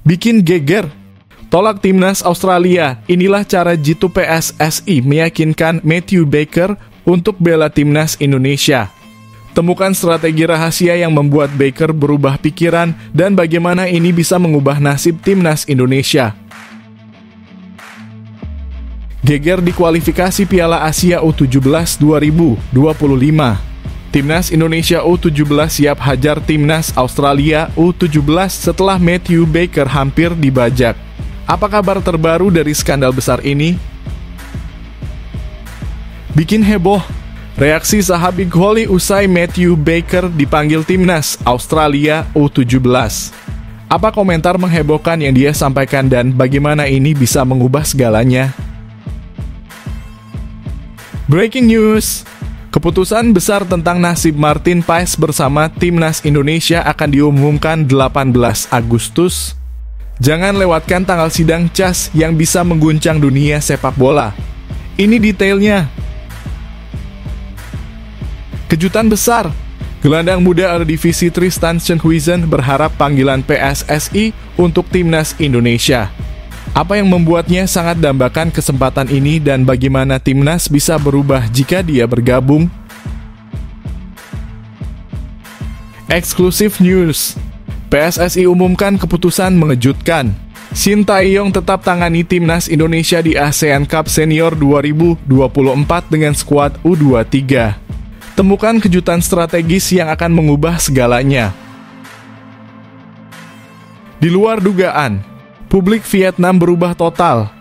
Bikin geger. Tolak timnas Australia. Inilah cara jitu PSSI meyakinkan Matthew Baker untuk bela timnas Indonesia. Temukan strategi rahasia yang membuat Baker berubah pikiran dan bagaimana ini bisa mengubah nasib timnas Indonesia. Geger di kualifikasi Piala Asia U17 2025. Timnas Indonesia U17 siap hajar timnas Australia U17 setelah Matthew Baker hampir dibajak. Apa kabar terbaru dari skandal besar ini? Bikin heboh. Reaksi sahabat Big Holly usai Matthew Baker dipanggil timnas Australia U17. Apa komentar menghebohkan yang dia sampaikan dan bagaimana ini bisa mengubah segalanya? Breaking news. Keputusan besar tentang nasib Martin Paes bersama timnas Indonesia akan diumumkan 18 Agustus. Jangan lewatkan tanggal sidang CAS yang bisa mengguncang dunia sepak bola. Ini detailnya. Kejutan besar. Gelandang muda Eredivisie Tristan Sjenkhuizen berharap panggilan PSSI untuk timnas Indonesia. Apa yang membuatnya sangat dambakan kesempatan ini dan bagaimana timnas bisa berubah jika dia bergabung? Eksklusif news. PSSI umumkan keputusan mengejutkan. Shin Tae-yong tetap tangani timnas Indonesia di ASEAN Cup Senior 2024 dengan skuad U23. Temukan kejutan strategis yang akan mengubah segalanya. Di luar dugaan, publik Vietnam berubah total.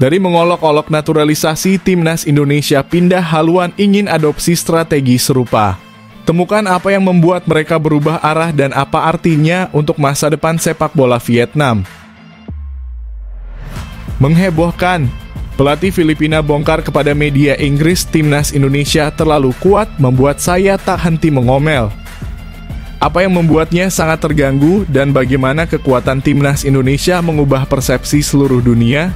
Dari mengolok-olok naturalisasi, timnas Indonesia pindah haluan ingin adopsi strategi serupa. Temukan apa yang membuat mereka berubah arah dan apa artinya untuk masa depan sepak bola Vietnam. Menghebohkan. Pelatih Filipina bongkar kepada media Inggris timnas Indonesia terlalu kuat membuat saya tak henti mengomel. Apa yang membuatnya sangat terganggu dan bagaimana kekuatan timnas Indonesia mengubah persepsi seluruh dunia?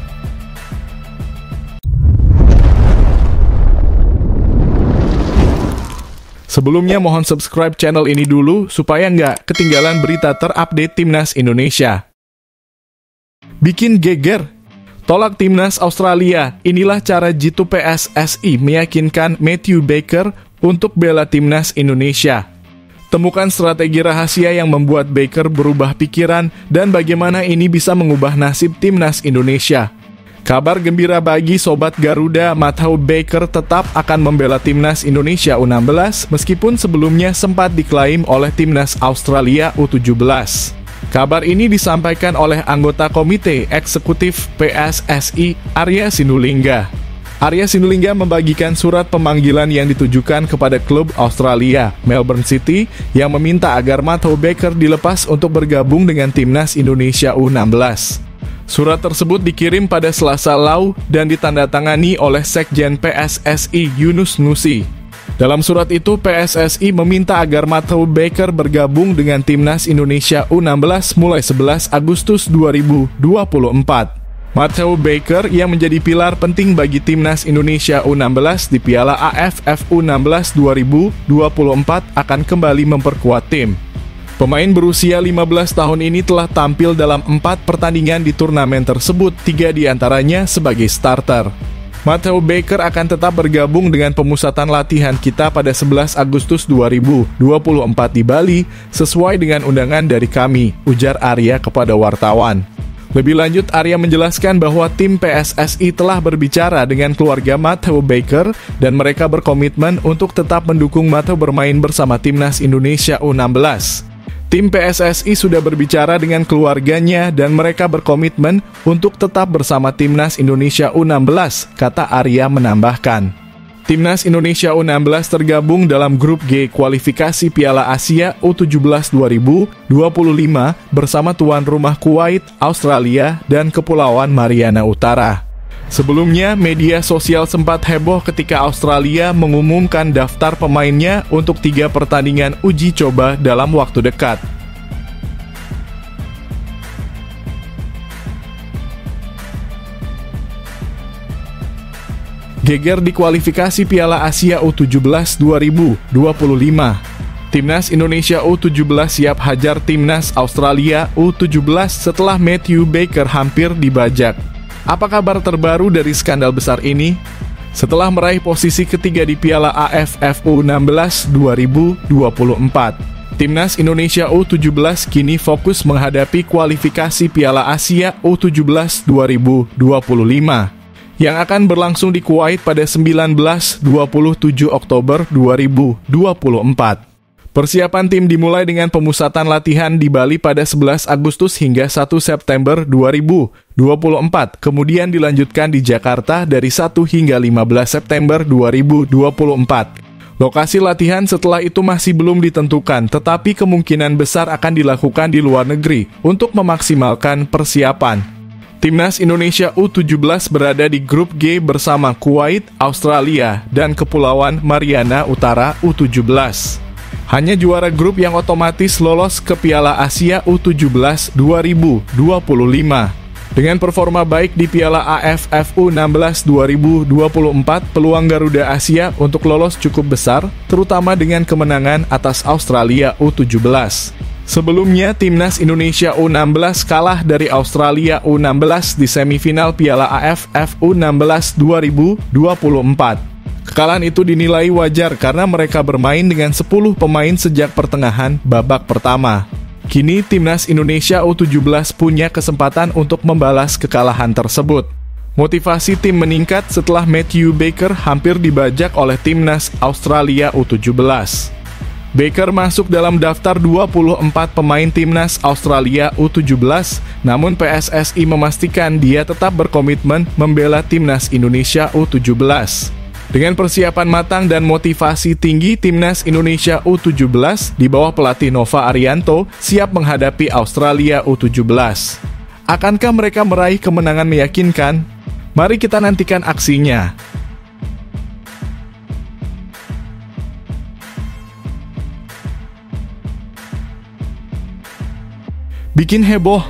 Sebelumnya mohon subscribe channel ini dulu supaya nggak ketinggalan berita terupdate timnas Indonesia. Bikin geger. Tolak timnas Australia. Inilah cara jitu PSSI meyakinkan Matthew Baker untuk bela timnas Indonesia. Temukan strategi rahasia yang membuat Baker berubah pikiran dan bagaimana ini bisa mengubah nasib timnas Indonesia. Kabar gembira bagi Sobat Garuda, Matthew Baker tetap akan membela timnas Indonesia U16 meskipun sebelumnya sempat diklaim oleh timnas Australia U17. Kabar ini disampaikan oleh anggota Komite Eksekutif PSSI, Arya Sinulinga. Arya Sinulinga membagikan surat pemanggilan yang ditujukan kepada klub Australia, Melbourne City, yang meminta agar Matthew Baker dilepas untuk bergabung dengan timnas Indonesia U16. Surat tersebut dikirim pada Selasa lalu dan ditandatangani oleh Sekjen PSSI Yunus Nusi. Dalam surat itu, PSSI meminta agar Matthew Baker bergabung dengan timnas Indonesia U16 mulai 11 Agustus 2024. Matthew Baker yang menjadi pilar penting bagi timnas Indonesia U16 di Piala AFF U16 2024 akan kembali memperkuat tim. Pemain berusia 15 tahun ini telah tampil dalam 4 pertandingan di turnamen tersebut, 3 diantaranya sebagai starter. Matthew Baker akan tetap bergabung dengan pemusatan latihan kita pada 11 Agustus 2024 di Bali, sesuai dengan undangan dari kami, ujar Arya kepada wartawan. Lebih lanjut, Arya menjelaskan bahwa tim PSSI telah berbicara dengan keluarga Matthew Baker dan mereka berkomitmen untuk tetap mendukung Matthew bermain bersama timnas Indonesia U16. Tim PSSI sudah berbicara dengan keluarganya dan mereka berkomitmen untuk tetap bersama timnas Indonesia U16, kata Arya menambahkan. Timnas Indonesia U16 tergabung dalam grup G kualifikasi Piala Asia U17 2025 bersama tuan rumah Kuwait, Australia, dan Kepulauan Mariana Utara. Sebelumnya, media sosial sempat heboh ketika Australia mengumumkan daftar pemainnya untuk 3 pertandingan uji coba dalam waktu dekat. Geger di kualifikasi Piala Asia U17 2025. Timnas Indonesia U17 siap hajar Timnas Australia U17 setelah Matthew Baker hampir dibajak. Apa kabar terbaru dari skandal besar ini? Setelah meraih posisi ketiga di Piala AFF U16 2024, Timnas Indonesia U17 kini fokus menghadapi kualifikasi Piala Asia U17 2025 yang akan berlangsung di Kuwait pada 19-27 Oktober 2024. Persiapan tim dimulai dengan pemusatan latihan di Bali pada 11 Agustus hingga 1 September 2024, kemudian dilanjutkan di Jakarta dari 1 hingga 15 September 2024. Lokasi latihan setelah itu masih belum ditentukan, tetapi kemungkinan besar akan dilakukan di luar negeri untuk memaksimalkan persiapan. Timnas Indonesia U17 berada di grup G bersama Kuwait, Australia, dan Kepulauan Mariana Utara U17. Hanya juara grup yang otomatis lolos ke Piala Asia U17 2025. Dengan performa baik di Piala AFF U16 2024, peluang Garuda Asia untuk lolos cukup besar, terutama dengan kemenangan atas Australia U17. Sebelumnya, Timnas Indonesia U16 kalah dari Australia U16 di semifinal Piala AFF U16 2024. Kekalahan itu dinilai wajar karena mereka bermain dengan 10 pemain sejak pertengahan babak pertama. Kini Timnas Indonesia U17 punya kesempatan untuk membalas kekalahan tersebut. Motivasi tim meningkat setelah Matthew Baker hampir dibajak oleh Timnas Australia U17. Baker masuk dalam daftar 24 pemain Timnas Australia U17, namun PSSI memastikan dia tetap berkomitmen membela Timnas Indonesia U17. Dengan persiapan matang dan motivasi tinggi, Timnas Indonesia U17 di bawah pelatih Nova Arianto siap menghadapi Australia U17. Akankah mereka meraih kemenangan meyakinkan? Mari kita nantikan aksinya. Bikin heboh.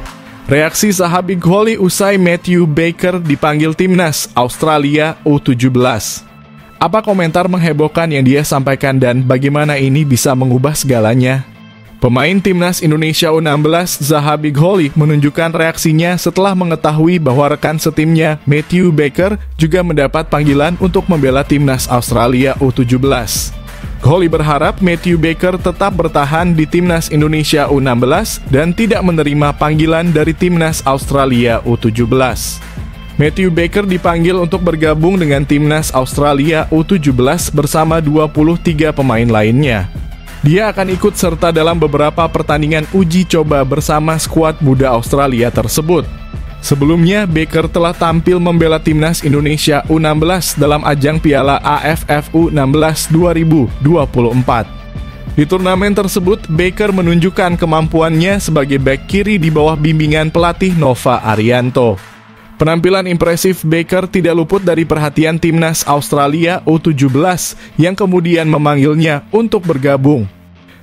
Reaksi Zahabi Ghali usai Matthew Baker dipanggil Timnas Australia U17. Apa komentar menghebohkan yang dia sampaikan dan bagaimana ini bisa mengubah segalanya? Pemain Timnas Indonesia U16 Zahabi Ghali menunjukkan reaksinya setelah mengetahui bahwa rekan setimnya Matthew Baker juga mendapat panggilan untuk membela Timnas Australia U17. Ghali berharap Matthew Baker tetap bertahan di Timnas Indonesia U16 dan tidak menerima panggilan dari Timnas Australia U17. Matthew Baker dipanggil untuk bergabung dengan Timnas Australia U17 bersama 23 pemain lainnya. Dia akan ikut serta dalam beberapa pertandingan uji coba bersama skuad muda Australia tersebut. Sebelumnya, Baker telah tampil membela Timnas Indonesia U16 dalam ajang Piala AFF U16 2024. Di turnamen tersebut, Baker menunjukkan kemampuannya sebagai bek kiri di bawah bimbingan pelatih Nova Arianto. Penampilan impresif Baker tidak luput dari perhatian Timnas Australia U17 yang kemudian memanggilnya untuk bergabung.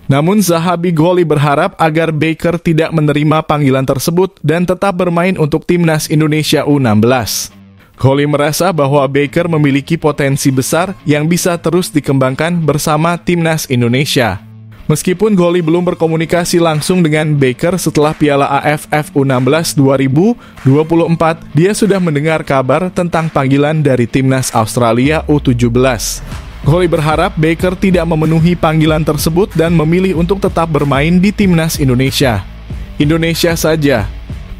Namun Zahabi Ghali berharap agar Baker tidak menerima panggilan tersebut dan tetap bermain untuk Timnas Indonesia U16. Ghali merasa bahwa Baker memiliki potensi besar yang bisa terus dikembangkan bersama Timnas Indonesia. Meskipun Ghali belum berkomunikasi langsung dengan Baker setelah Piala AFF U16 2024, dia sudah mendengar kabar tentang panggilan dari Timnas Australia U17. Ghali berharap Baker tidak memenuhi panggilan tersebut dan memilih untuk tetap bermain di Timnas Indonesia. Indonesia saja.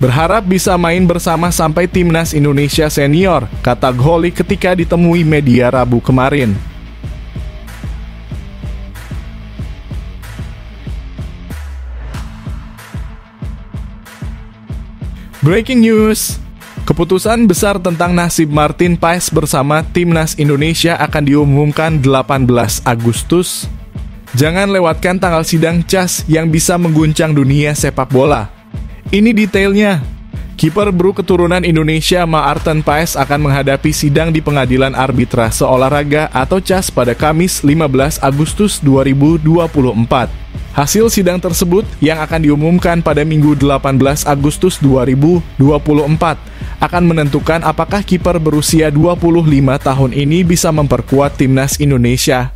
Berharap bisa main bersama sampai Timnas Indonesia senior, kata Ghali ketika ditemui media Rabu kemarin. Breaking news. Keputusan besar tentang nasib Martin Paes bersama Timnas Indonesia akan diumumkan 18 Agustus. Jangan lewatkan tanggal sidang CAS yang bisa mengguncang dunia sepak bola. Ini detailnya. Kiper Bru keturunan Indonesia Martin Paes akan menghadapi sidang di Pengadilan Arbitrase Olahraga atau CAS pada Kamis 15 Agustus 2024. Hasil sidang tersebut yang akan diumumkan pada Minggu 18 Agustus 2024 akan menentukan apakah kiper berusia 25 tahun ini bisa memperkuat Timnas Indonesia.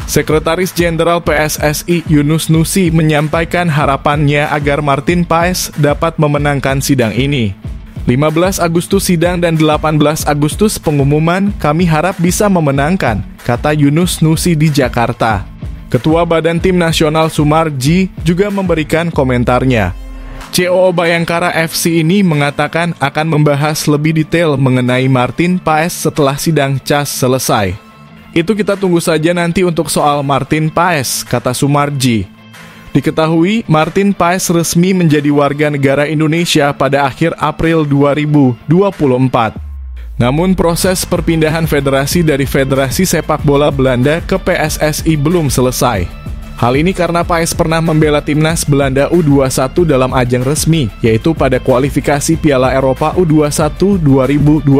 Sekretaris Jenderal PSSI Yunus Nusi menyampaikan harapannya agar Martin Paes dapat memenangkan sidang ini. 15 Agustus sidang dan 18 Agustus pengumuman, kami harap bisa memenangkan, kata Yunus Nusi di Jakarta. Ketua Badan Tim Nasional Sumarji juga memberikan komentarnya. COO Bayangkara FC ini mengatakan akan membahas lebih detail mengenai Martin Paes setelah sidang CAS selesai. Itu kita tunggu saja nanti untuk soal Martin Paes, kata Sumarji. Diketahui, Martin Paes resmi menjadi warga negara Indonesia pada akhir April 2024. Namun proses perpindahan federasi dari Federasi Sepak Bola Belanda ke PSSI belum selesai. Hal ini karena Paes pernah membela timnas Belanda U21 dalam ajang resmi, yaitu pada kualifikasi Piala Eropa U21 2021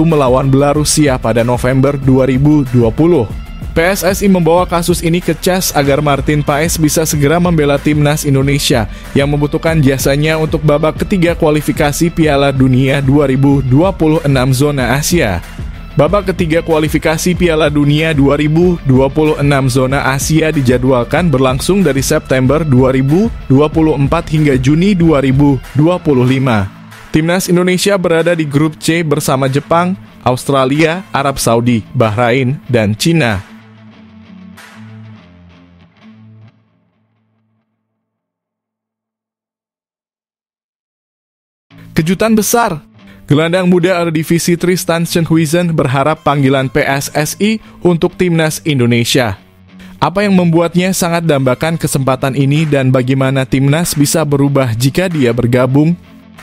melawan Belarusia pada November 2020. PSSI membawa kasus ini ke CAS agar Martin Paes bisa segera membela timnas Indonesia yang membutuhkan jasanya untuk babak ketiga kualifikasi Piala Dunia 2026 zona Asia. Babak ketiga kualifikasi Piala Dunia 2026 zona Asia dijadwalkan berlangsung dari September 2024 hingga Juni 2025. Timnas Indonesia berada di grup C bersama Jepang, Australia, Arab Saudi, Bahrain, dan Cina. Kejutan besar. Gelandang muda Eredivisie Tristan Sjenhuisen berharap panggilan PSSI untuk timnas Indonesia. Apa yang membuatnya sangat dambakan kesempatan ini dan bagaimana timnas bisa berubah jika dia bergabung?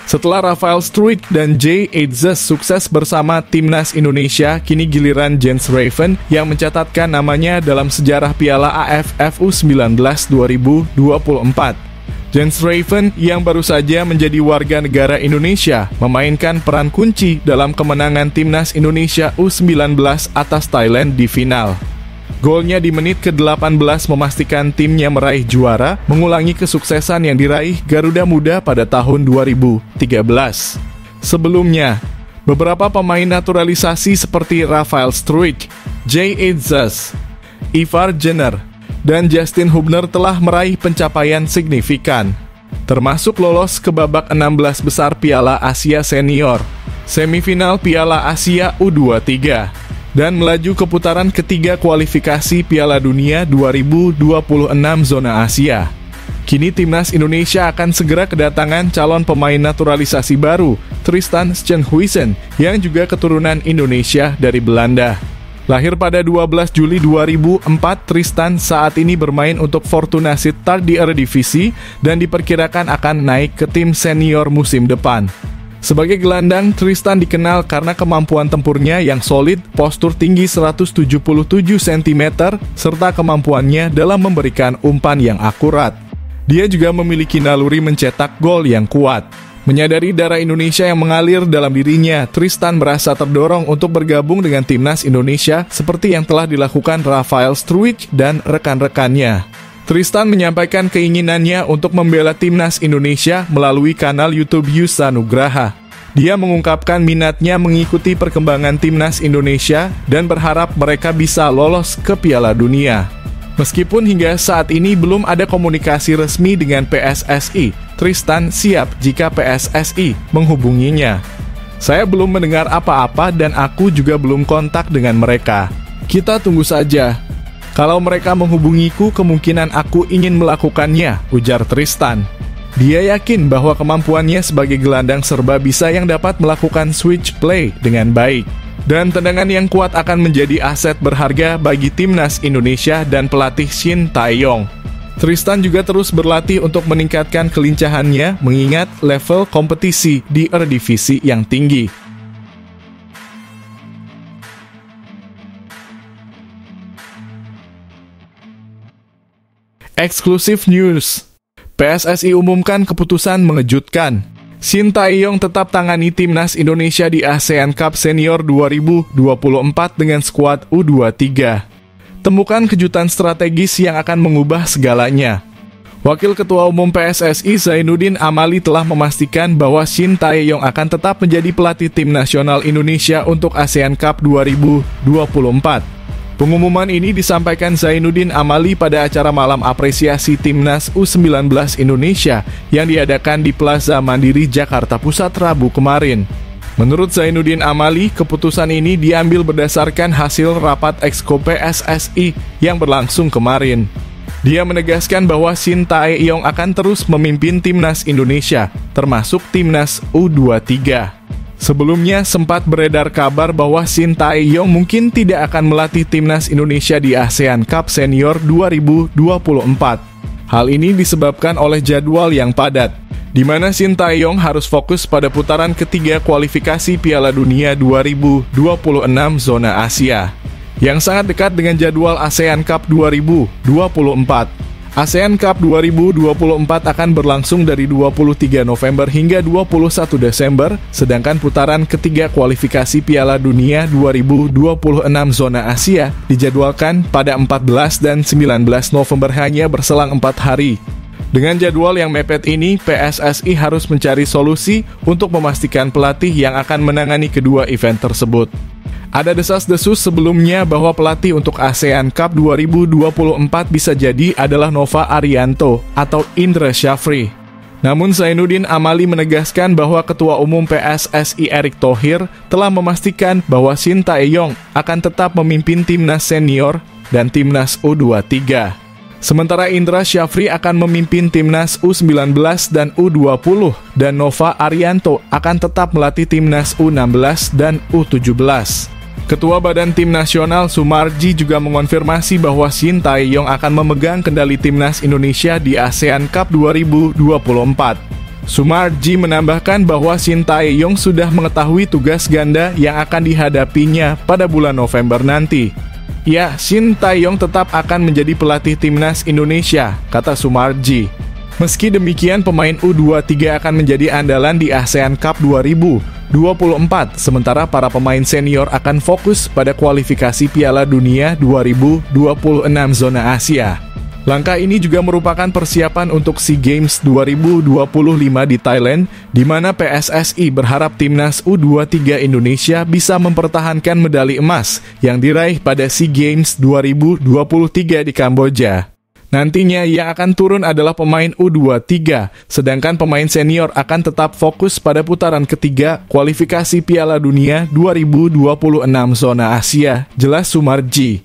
Setelah Rafael Struijk dan Jay Edzes sukses bersama timnas Indonesia, kini giliran Jens Raven yang mencatatkan namanya dalam sejarah Piala AFF U19 2024. Jens Raven yang baru saja menjadi warga negara Indonesia memainkan peran kunci dalam kemenangan timnas Indonesia U19 atas Thailand di final. Golnya di menit ke-18 memastikan timnya meraih juara, mengulangi kesuksesan yang diraih Garuda Muda pada tahun 2013. Sebelumnya, beberapa pemain naturalisasi seperti Rafael Struijk, Jay Edzes, Ivar Jenner, dan Justin Hubner telah meraih pencapaian signifikan, termasuk lolos ke babak 16 besar Piala Asia Senior, semifinal Piala Asia U23, dan melaju ke putaran ketiga kualifikasi Piala Dunia 2026 zona Asia. Kini timnas Indonesia akan segera kedatangan calon pemain naturalisasi baru, Tristan Sjenhuisen, yang juga keturunan Indonesia dari Belanda. Lahir pada 12 Juli 2004, Tristan saat ini bermain untuk Fortuna Sittard di Eredivisie dan diperkirakan akan naik ke tim senior musim depan. Sebagai gelandang, Tristan dikenal karena kemampuan tempurnya yang solid, postur tinggi 177 cm, serta kemampuannya dalam memberikan umpan yang akurat. Dia juga memiliki naluri mencetak gol yang kuat. Menyadari darah Indonesia yang mengalir dalam dirinya, Tristan merasa terdorong untuk bergabung dengan timnas Indonesia seperti yang telah dilakukan Rafael Struijk dan rekan-rekannya. Tristan menyampaikan keinginannya untuk membela timnas Indonesia melalui kanal YouTube Yusa Nugraha. Dia mengungkapkan minatnya mengikuti perkembangan timnas Indonesia dan berharap mereka bisa lolos ke Piala Dunia. Meskipun hingga saat ini belum ada komunikasi resmi dengan PSSI, Tristan siap jika PSSI menghubunginya. Saya belum mendengar apa-apa dan aku juga belum kontak dengan mereka. Kita tunggu saja. Kalau mereka menghubungiku, kemungkinan aku ingin melakukannya, ujar Tristan. Dia yakin bahwa kemampuannya sebagai gelandang serba bisa yang dapat melakukan switch play dengan baik. Dan tendangan yang kuat akan menjadi aset berharga bagi timnas Indonesia dan pelatih Shin Tae-yong. Tristan juga terus berlatih untuk meningkatkan kelincahannya mengingat level kompetisi di Eredivisie yang tinggi. Eksklusif News. PSSI umumkan keputusan mengejutkan. Shin Tae-yong tetap tangani timnas Indonesia di ASEAN Cup Senior 2024 dengan skuad U23. Temukan kejutan strategis yang akan mengubah segalanya. Wakil Ketua Umum PSSI Zainuddin Amali telah memastikan bahwa Shin Tae-yong akan tetap menjadi pelatih tim nasional Indonesia untuk ASEAN Cup 2024. Pengumuman ini disampaikan Zainuddin Amali pada acara malam apresiasi Timnas U19 Indonesia yang diadakan di Plaza Mandiri, Jakarta Pusat, Rabu kemarin. Menurut Zainuddin Amali, keputusan ini diambil berdasarkan hasil rapat Exco PSSI yang berlangsung kemarin. Dia menegaskan bahwa Shin Tae-yong akan terus memimpin Timnas Indonesia, termasuk Timnas U23. Sebelumnya sempat beredar kabar bahwa Shin Tae-yong mungkin tidak akan melatih Timnas Indonesia di ASEAN Cup Senior 2024. Hal ini disebabkan oleh jadwal yang padat, di mana Shin Tae-yong harus fokus pada putaran ketiga kualifikasi Piala Dunia 2026 zona Asia, yang sangat dekat dengan jadwal ASEAN Cup 2024. ASEAN Cup 2024 akan berlangsung dari 23 November hingga 21 Desember, sedangkan putaran ketiga kualifikasi Piala Dunia 2026 zona Asia dijadwalkan pada 14 dan 19 November, hanya berselang 4 hari. Dengan jadwal yang mepet ini, PSSI harus mencari solusi untuk memastikan pelatih yang akan menangani kedua event tersebut. Ada desas-desus sebelumnya bahwa pelatih untuk ASEAN Cup 2024 bisa jadi adalah Nova Arianto atau Indra Syafri. Namun Zainuddin Amali menegaskan bahwa Ketua Umum PSSI Erick Thohir telah memastikan bahwa Shin Tae-yong akan tetap memimpin Timnas Senior dan Timnas U23. Sementara Indra Syafri akan memimpin Timnas U19 dan U20, dan Nova Arianto akan tetap melatih Timnas U16 dan U17. Ketua Badan Tim Nasional Sumarji juga mengonfirmasi bahwa Shin Tae-yong akan memegang kendali Timnas Indonesia di ASEAN Cup 2024. Sumarji menambahkan bahwa Shin Tae-yong sudah mengetahui tugas ganda yang akan dihadapinya pada bulan November nanti. Ya, Shin Tae-yong tetap akan menjadi pelatih Timnas Indonesia, kata Sumarji. Meski demikian, pemain U23 akan menjadi andalan di ASEAN Cup 2024, sementara para pemain senior akan fokus pada kualifikasi Piala Dunia 2026 zona Asia. Langkah ini juga merupakan persiapan untuk SEA Games 2025 di Thailand, di mana PSSI berharap Timnas U23 Indonesia bisa mempertahankan medali emas yang diraih pada SEA Games 2023 di Kamboja. Nantinya yang akan turun adalah pemain U23, sedangkan pemain senior akan tetap fokus pada putaran ketiga kualifikasi Piala Dunia 2026 zona Asia, jelas Sumarji.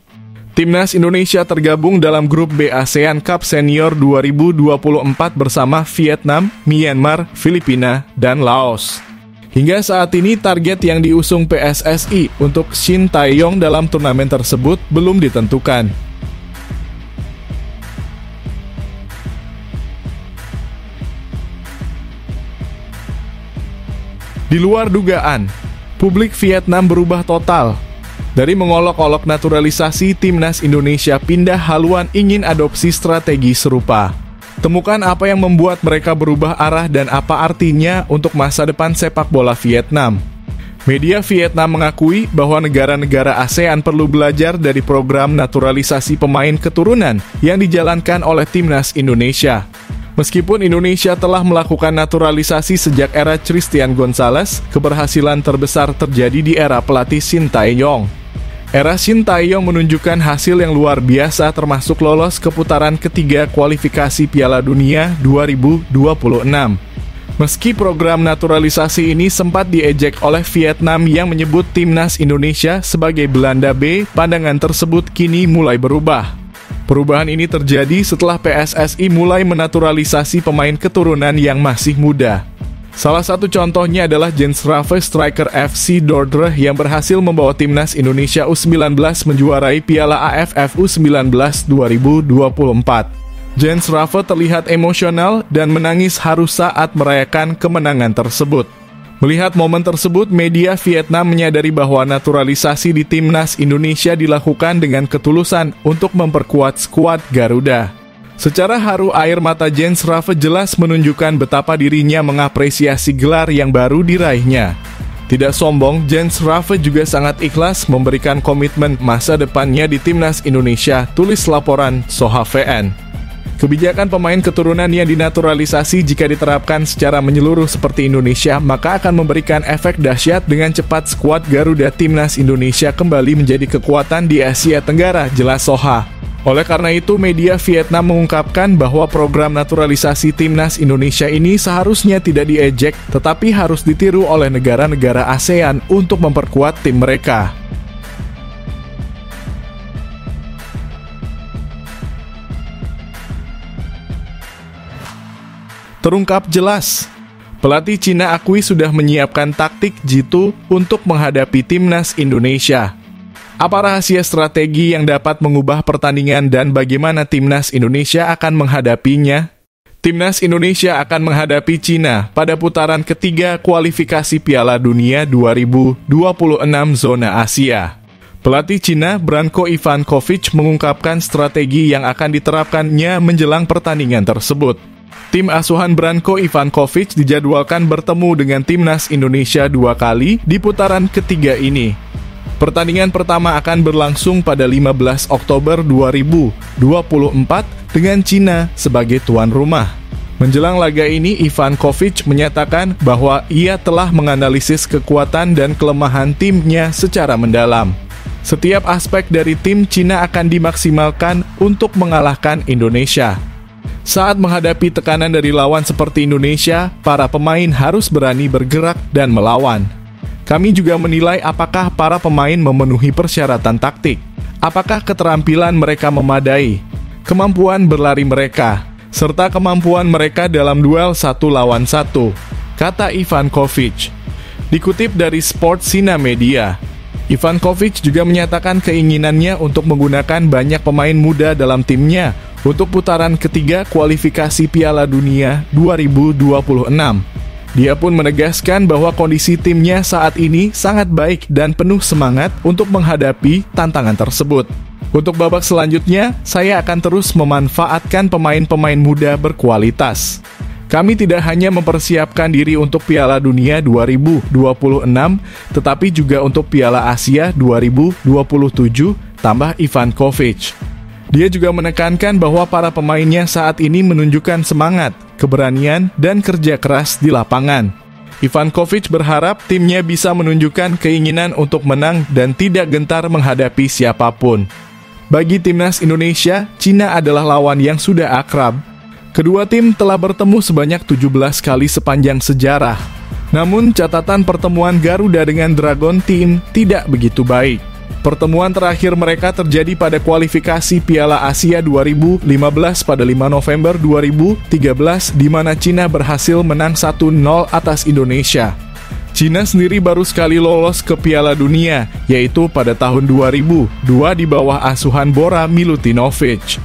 Timnas Indonesia tergabung dalam grup B ASEAN Cup Senior 2024 bersama Vietnam, Myanmar, Filipina, dan Laos. Hingga saat ini target yang diusung PSSI untuk Shin Tae-yong dalam turnamen tersebut belum ditentukan. Di luar dugaan, publik Vietnam berubah total. Dari mengolok-olok naturalisasi, Timnas Indonesia pindah haluan ingin adopsi strategi serupa. Temukan apa yang membuat mereka berubah arah dan apa artinya untuk masa depan sepak bola Vietnam. Media Vietnam mengakui bahwa negara-negara ASEAN perlu belajar dari program naturalisasi pemain keturunan yang dijalankan oleh Timnas Indonesia. Meskipun Indonesia telah melakukan naturalisasi sejak era Christian Gonzalez, keberhasilan terbesar terjadi di era pelatih Shin Tae-yong. Era Shin Tae-yong menunjukkan hasil yang luar biasa, termasuk lolos ke putaran ketiga kualifikasi Piala Dunia 2026. Meski program naturalisasi ini sempat diejek oleh Vietnam yang menyebut Timnas Indonesia sebagai Belanda B, pandangan tersebut kini mulai berubah. Perubahan ini terjadi setelah PSSI mulai menaturalisasi pemain keturunan yang masih muda. Salah satu contohnya adalah Jens Raffe, striker FC Dordrecht yang berhasil membawa Timnas Indonesia U19 menjuarai Piala AFF U19 2024. Jens Raffe terlihat emosional dan menangis haru saat merayakan kemenangan tersebut. Melihat momen tersebut, media Vietnam menyadari bahwa naturalisasi di Timnas Indonesia dilakukan dengan ketulusan untuk memperkuat skuad Garuda. Secara haru air mata Jens Raffe jelas menunjukkan betapa dirinya mengapresiasi gelar yang baru diraihnya. Tidak sombong, Jens Raffe juga sangat ikhlas memberikan komitmen masa depannya di Timnas Indonesia, tulis laporan Soha VN. Kebijakan pemain keturunan yang dinaturalisasi jika diterapkan secara menyeluruh seperti Indonesia, maka akan memberikan efek dahsyat dengan cepat skuad Garuda Timnas Indonesia kembali menjadi kekuatan di Asia Tenggara, jelas Soha. Oleh karena itu, media Vietnam mengungkapkan bahwa program naturalisasi Timnas Indonesia ini seharusnya tidak diejek, tetapi harus ditiru oleh negara-negara ASEAN untuk memperkuat tim mereka. Terungkap jelas, pelatih Cina akui sudah menyiapkan taktik jitu untuk menghadapi Timnas Indonesia. Apa rahasia strategi yang dapat mengubah pertandingan dan bagaimana Timnas Indonesia akan menghadapinya? Timnas Indonesia akan menghadapi Cina pada putaran ketiga kualifikasi Piala Dunia 2026 zona Asia. Pelatih Cina Branko Ivankovic mengungkapkan strategi yang akan diterapkannya menjelang pertandingan tersebut. Tim asuhan Branko Ivankovic dijadwalkan bertemu dengan Timnas Indonesia 2 kali di putaran ketiga ini. Pertandingan pertama akan berlangsung pada 15 Oktober 2024 dengan Cina sebagai tuan rumah. Menjelang laga ini, Ivankovic menyatakan bahwa ia telah menganalisis kekuatan dan kelemahan timnya secara mendalam. Setiap aspek dari tim Cina akan dimaksimalkan untuk mengalahkan Indonesia. Saat menghadapi tekanan dari lawan seperti Indonesia, para pemain harus berani bergerak dan melawan. Kami juga menilai apakah para pemain memenuhi persyaratan taktik, apakah keterampilan mereka memadai, kemampuan berlari mereka, serta kemampuan mereka dalam duel 1 lawan 1, kata Ivankovic. Dikutip dari Sport Sina Media, Ivankovic juga menyatakan keinginannya untuk menggunakan banyak pemain muda dalam timnya untuk putaran ketiga kualifikasi Piala Dunia 2026. Dia pun menegaskan bahwa kondisi timnya saat ini sangat baik dan penuh semangat untuk menghadapi tantangan tersebut. Untuk babak selanjutnya, saya akan terus memanfaatkan pemain-pemain muda berkualitas. Kami tidak hanya mempersiapkan diri untuk Piala Dunia 2026, tetapi juga untuk Piala Asia 2027, tambah Ivankovic. Dia juga menekankan bahwa para pemainnya saat ini menunjukkan semangat, keberanian, dan kerja keras di lapangan. Ivankovic berharap timnya bisa menunjukkan keinginan untuk menang dan tidak gentar menghadapi siapapun. Bagi Timnas Indonesia, Cina adalah lawan yang sudah akrab. Kedua tim telah bertemu sebanyak 17 kali sepanjang sejarah. Namun, catatan pertemuan Garuda dengan Dragon Team tidak begitu baik. Pertemuan terakhir mereka terjadi pada kualifikasi Piala Asia 2015 pada 5 November 2013 di mana Cina berhasil menang 1-0 atas Indonesia. Cina sendiri baru sekali lolos ke Piala Dunia, yaitu pada tahun 2002 di bawah asuhan Bora Milutinovic.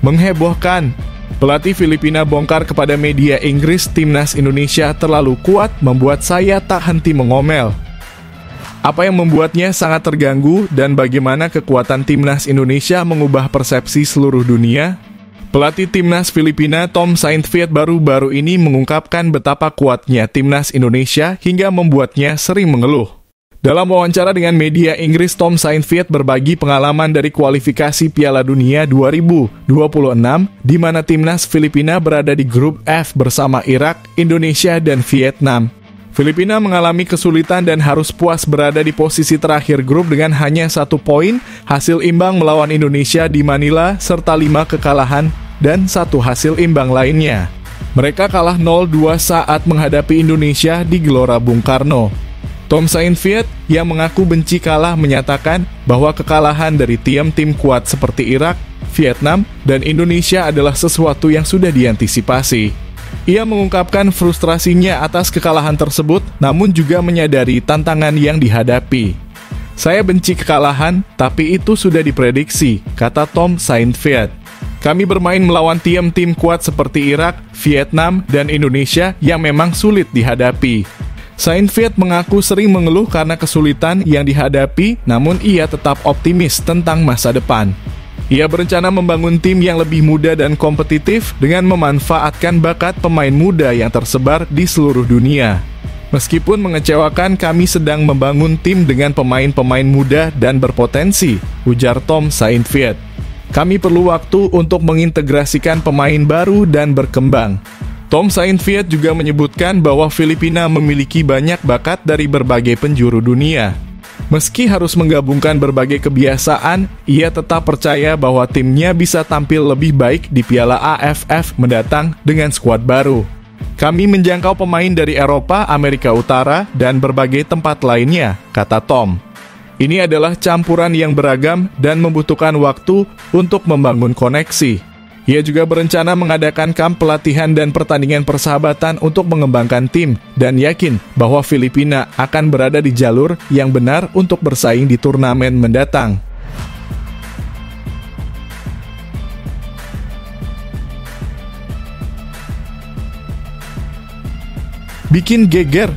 Menghebohkan, pelatih Filipina bongkar kepada media Inggris Timnas Indonesia terlalu kuat membuat saya tak henti mengomel. Apa yang membuatnya sangat terganggu dan bagaimana kekuatan Timnas Indonesia mengubah persepsi seluruh dunia? Pelatih Timnas Filipina Tom Saintfiet baru-baru ini mengungkapkan betapa kuatnya Timnas Indonesia hingga membuatnya sering mengeluh. Dalam wawancara dengan media Inggris, Tom Saintfiet berbagi pengalaman dari kualifikasi Piala Dunia 2026, di mana Timnas Filipina berada di grup F bersama Irak, Indonesia, dan Vietnam. Filipina mengalami kesulitan dan harus puas berada di posisi terakhir grup dengan hanya 1 poin, hasil imbang melawan Indonesia di Manila, serta 5 kekalahan dan 1 hasil imbang lainnya. Mereka kalah 0-2 saat menghadapi Indonesia di Gelora Bung Karno. Tom Saintfiet yang mengaku benci kalah menyatakan bahwa kekalahan dari tim kuat seperti Irak, Vietnam, dan Indonesia adalah sesuatu yang sudah diantisipasi. Ia mengungkapkan frustrasinya atas kekalahan tersebut, namun juga menyadari tantangan yang dihadapi. Saya benci kekalahan, tapi itu sudah diprediksi, kata Tom Saintfiet. Kami bermain melawan tim kuat seperti Irak, Vietnam, dan Indonesia yang memang sulit dihadapi. Saintfiet mengaku sering mengeluh karena kesulitan yang dihadapi, namun ia tetap optimis tentang masa depan. Ia berencana membangun tim yang lebih muda dan kompetitif dengan memanfaatkan bakat pemain muda yang tersebar di seluruh dunia. Meskipun mengecewakan, kami sedang membangun tim dengan pemain-pemain muda dan berpotensi, ujar Tom Saintfiet. Kami perlu waktu untuk mengintegrasikan pemain baru dan berkembang. Tom Saintfiet juga menyebutkan bahwa Filipina memiliki banyak bakat dari berbagai penjuru dunia. Meski harus menggabungkan berbagai kebiasaan, ia tetap percaya bahwa timnya bisa tampil lebih baik di Piala AFF mendatang dengan skuad baru. Kami menjangkau pemain dari Eropa, Amerika Utara, dan berbagai tempat lainnya, kata Tom. Ini adalah campuran yang beragam dan membutuhkan waktu untuk membangun koneksi. Ia juga berencana mengadakan kamp pelatihan dan pertandingan persahabatan untuk mengembangkan tim dan yakin bahwa Filipina akan berada di jalur yang benar untuk bersaing di turnamen mendatang. Bikin geger,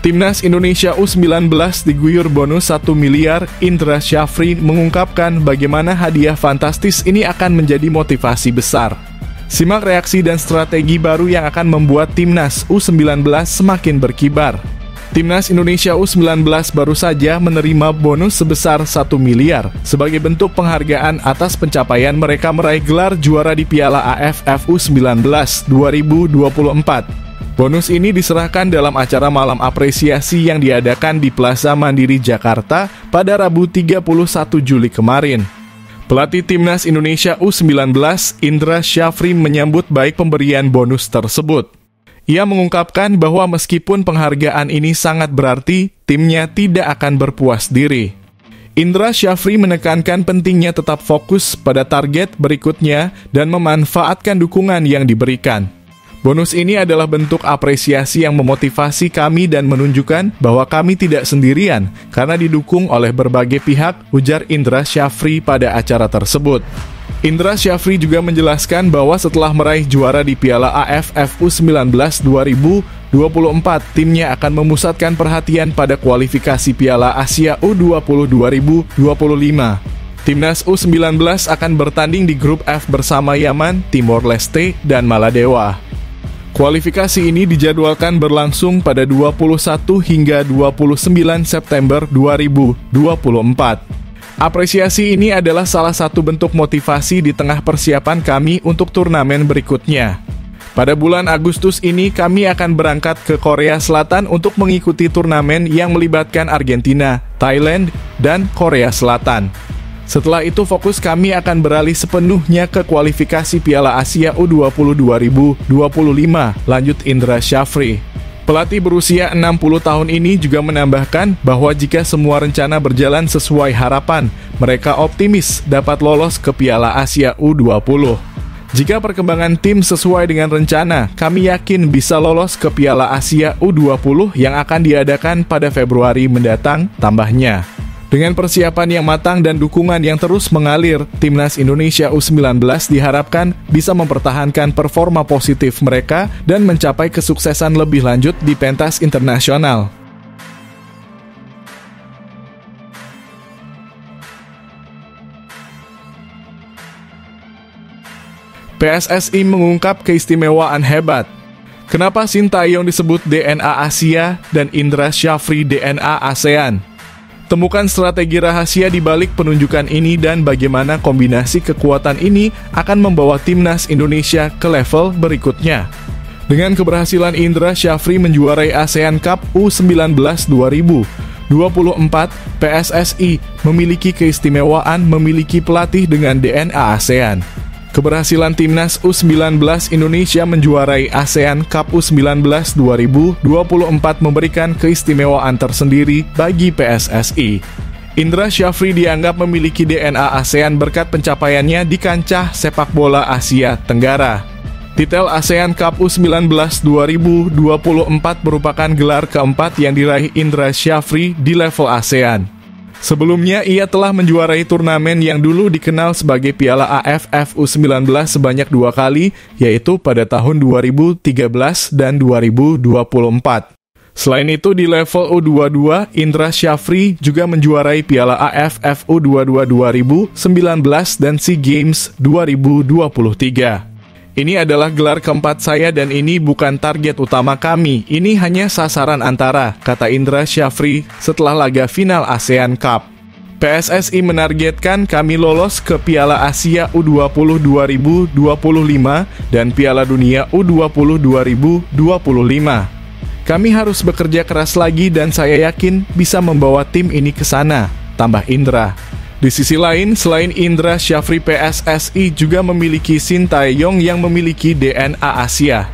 Timnas Indonesia U19 diguyur bonus 1 miliar. Indra Syafri mengungkapkan bagaimana hadiah fantastis ini akan menjadi motivasi besar. Simak reaksi dan strategi baru yang akan membuat Timnas U19 semakin berkibar. Timnas Indonesia U19 baru saja menerima bonus sebesar 1 miliar sebagai bentuk penghargaan atas pencapaian mereka meraih gelar juara di Piala AFF U19 2024. Bonus ini diserahkan dalam acara malam apresiasi yang diadakan di Plaza Mandiri Jakarta pada Rabu 31 Juli kemarin. Pelatih Timnas Indonesia U19, Indra Syafri, menyambut baik pemberian bonus tersebut. Ia mengungkapkan bahwa meskipun penghargaan ini sangat berarti, timnya tidak akan berpuas diri. Indra Syafri menekankan pentingnya tetap fokus pada target berikutnya dan memanfaatkan dukungan yang diberikan. Bonus ini adalah bentuk apresiasi yang memotivasi kami dan menunjukkan bahwa kami tidak sendirian karena didukung oleh berbagai pihak, ujar Indra Syafri pada acara tersebut. Indra Syafri juga menjelaskan bahwa setelah meraih juara di Piala AFF U19 2024, timnya akan memusatkan perhatian pada kualifikasi Piala Asia U20 2025. Timnas U19 akan bertanding di grup F bersama Yaman, Timor Leste, dan Maladewa. Kualifikasi ini dijadwalkan berlangsung pada 21 hingga 29 September 2024. Apresiasi ini adalah salah satu bentuk motivasi di tengah persiapan kami untuk turnamen berikutnya. Pada bulan Agustus ini kami akan berangkat ke Korea Selatan untuk mengikuti turnamen yang melibatkan Argentina, Thailand, dan Korea Selatan. Setelah itu fokus kami akan beralih sepenuhnya ke kualifikasi Piala Asia U20 2025, lanjut Indra Syafri. Pelatih berusia 60 tahun ini juga menambahkan bahwa jika semua rencana berjalan sesuai harapan, mereka optimis dapat lolos ke Piala Asia U20. Jika perkembangan tim sesuai dengan rencana, kami yakin bisa lolos ke Piala Asia U20 yang akan diadakan pada Februari mendatang, tambahnya. Dengan persiapan yang matang dan dukungan yang terus mengalir, Timnas Indonesia U19 diharapkan bisa mempertahankan performa positif mereka dan mencapai kesuksesan lebih lanjut di pentas internasional. PSSI mengungkap keistimewaan hebat. Kenapa Sintayong disebut DNA Asia dan Indra Syafri DNA ASEAN? Temukan strategi rahasia di balik penunjukan ini dan bagaimana kombinasi kekuatan ini akan membawa Timnas Indonesia ke level berikutnya. Dengan keberhasilan Indra Syafri menjuarai ASEAN Cup U19 2024, PSSI memiliki keistimewaan memiliki pelatih dengan DNA ASEAN. Keberhasilan Timnas U19 Indonesia menjuarai ASEAN Cup U19 2024 memberikan keistimewaan tersendiri bagi PSSI. Indra Syafri dianggap memiliki DNA ASEAN berkat pencapaiannya di kancah sepak bola Asia Tenggara. Titel ASEAN Cup U19 2024 merupakan gelar keempat yang diraih Indra Syafri di level ASEAN. Sebelumnya, ia telah menjuarai turnamen yang dulu dikenal sebagai Piala AFF U19 sebanyak 2 kali, yaitu pada tahun 2013 dan 2024. Selain itu, di level U22, Indra Syafri juga menjuarai Piala AFF U22 2019 dan SEA Games 2023. Ini adalah gelar keempat saya dan ini bukan target utama kami. Ini hanya sasaran antara, kata Indra Syafri setelah laga final ASEAN Cup. PSSI menargetkan kami lolos ke Piala Asia U20 2025 dan Piala Dunia U20 2025. Kami harus bekerja keras lagi dan saya yakin bisa membawa tim ini ke sana, tambah Indra. Di sisi lain, selain Indra Syafri, PSSI juga memiliki Shin Tae-yong yang memiliki DNA Asia.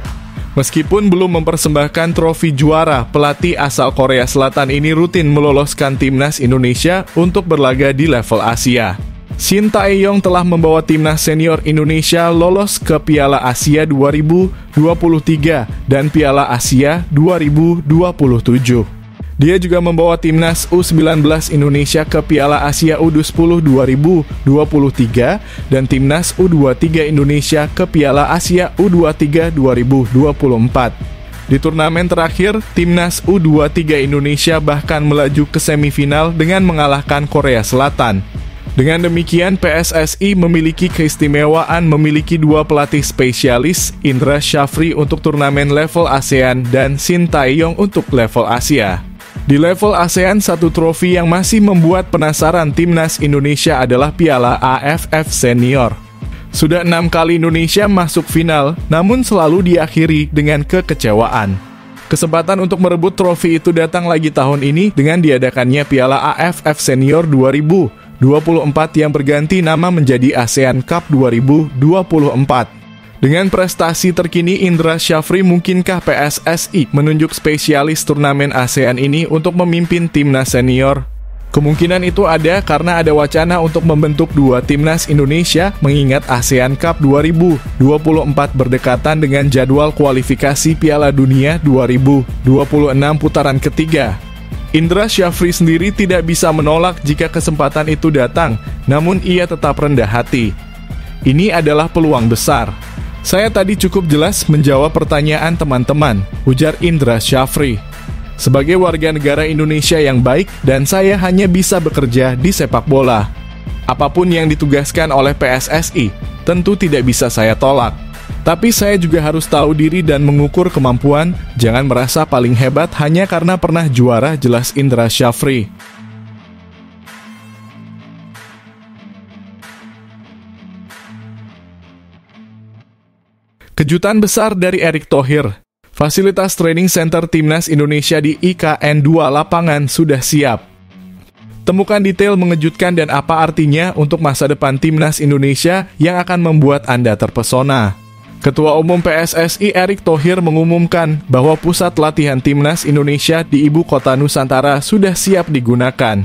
Meskipun belum mempersembahkan trofi juara, pelatih asal Korea Selatan ini rutin meloloskan timnas Indonesia untuk berlaga di level Asia. Shin Tae-yong telah membawa timnas senior Indonesia lolos ke Piala Asia 2023 dan Piala Asia 2027. Dia juga membawa timnas U19 Indonesia ke Piala Asia U20 2023 dan timnas U23 Indonesia ke Piala Asia U23 2024. Di turnamen terakhir, timnas U23 Indonesia bahkan melaju ke semifinal dengan mengalahkan Korea Selatan. Dengan demikian, PSSI memiliki keistimewaan memiliki dua pelatih spesialis, Indra Syafri untuk turnamen level ASEAN dan Shin Tae-yong untuk level Asia. Di level ASEAN, satu trofi yang masih membuat penasaran timnas Indonesia adalah Piala AFF Senior. Sudah 6 kali Indonesia masuk final, namun selalu diakhiri dengan kekecewaan. Kesempatan untuk merebut trofi itu datang lagi tahun ini dengan diadakannya Piala AFF Senior 2024 yang berganti nama menjadi ASEAN Cup 2024. Dengan prestasi terkini Indra Syafri, mungkinkah PSSI menunjuk spesialis turnamen ASEAN ini untuk memimpin timnas senior? Kemungkinan itu ada karena ada wacana untuk membentuk dua timnas Indonesia mengingat ASEAN Cup 2024 berdekatan dengan jadwal kualifikasi Piala Dunia 2026 putaran ketiga. Indra Syafri sendiri tidak bisa menolak jika kesempatan itu datang, namun ia tetap rendah hati. Ini adalah peluang besar. Saya tadi cukup jelas menjawab pertanyaan teman-teman, ujar Indra Syafri. Sebagai warga negara Indonesia yang baik dan saya hanya bisa bekerja di sepak bola. Apapun yang ditugaskan oleh PSSI, tentu tidak bisa saya tolak. Tapi saya juga harus tahu diri dan mengukur kemampuan, jangan merasa paling hebat hanya karena pernah juara, jelas Indra Syafri. Kejutan besar dari Erick Thohir. Fasilitas training center Timnas Indonesia di IKN 2 lapangan sudah siap. Temukan detail mengejutkan dan apa artinya untuk masa depan Timnas Indonesia yang akan membuat Anda terpesona. Ketua Umum PSSI Erick Thohir mengumumkan bahwa pusat latihan Timnas Indonesia di Ibu Kota Nusantara sudah siap digunakan.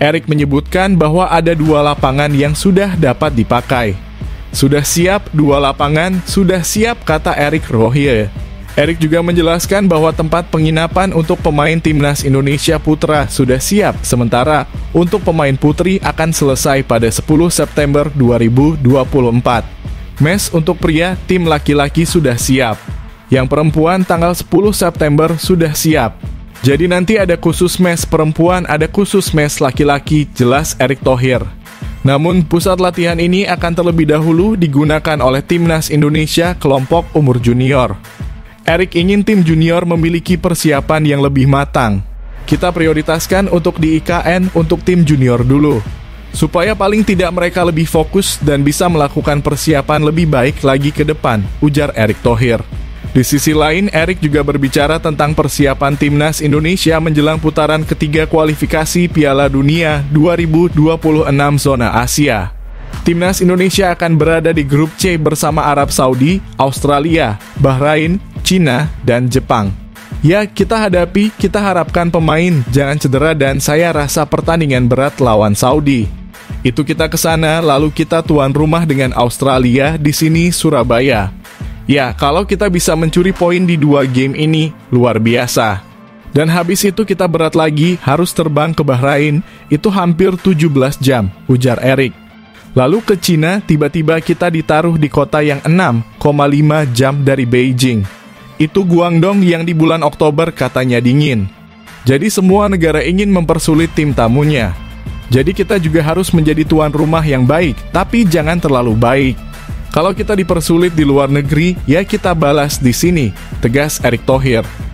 Erick menyebutkan bahwa ada 2 lapangan yang sudah dapat dipakai. Sudah siap, 2 lapangan, sudah siap, kata Erick Thohir. Erick juga menjelaskan bahwa tempat penginapan untuk pemain Timnas Indonesia Putra sudah siap, sementara untuk pemain putri akan selesai pada 10 September 2024. Mes untuk pria, tim laki-laki sudah siap. Yang perempuan tanggal 10 September sudah siap. Jadi nanti ada khusus mes perempuan, ada khusus mes laki-laki, jelas Erick Thohir. Namun, pusat latihan ini akan terlebih dahulu digunakan oleh Timnas Indonesia kelompok umur junior. Erick ingin tim junior memiliki persiapan yang lebih matang. Kita prioritaskan untuk di IKN untuk tim junior dulu, supaya paling tidak mereka lebih fokus dan bisa melakukan persiapan lebih baik lagi ke depan, ujar Erick Thohir. Di sisi lain, Erick juga berbicara tentang persiapan Timnas Indonesia menjelang putaran ketiga kualifikasi Piala Dunia 2026 zona Asia. Timnas Indonesia akan berada di grup C bersama Arab Saudi, Australia, Bahrain, Cina, dan Jepang. Ya, kita harapkan pemain jangan cedera dan saya rasa pertandingan berat lawan Saudi. Itu kita ke sana, lalu kita tuan rumah dengan Australia, di sini Surabaya. Ya, kalau kita bisa mencuri poin di 2 game ini, luar biasa. Dan habis itu kita berat lagi, harus terbang ke Bahrain, itu hampir 17 jam, ujar Erick. Lalu ke Cina, tiba-tiba kita ditaruh di kota yang 6,5 jam dari Beijing. Itu Guangdong yang di bulan Oktober katanya dingin. Jadi semua negara ingin mempersulit tim tamunya. Jadi kita juga harus menjadi tuan rumah yang baik, tapi jangan terlalu baik. Kalau kita dipersulit di luar negeri, ya kita balas di sini, tegas Erick Thohir.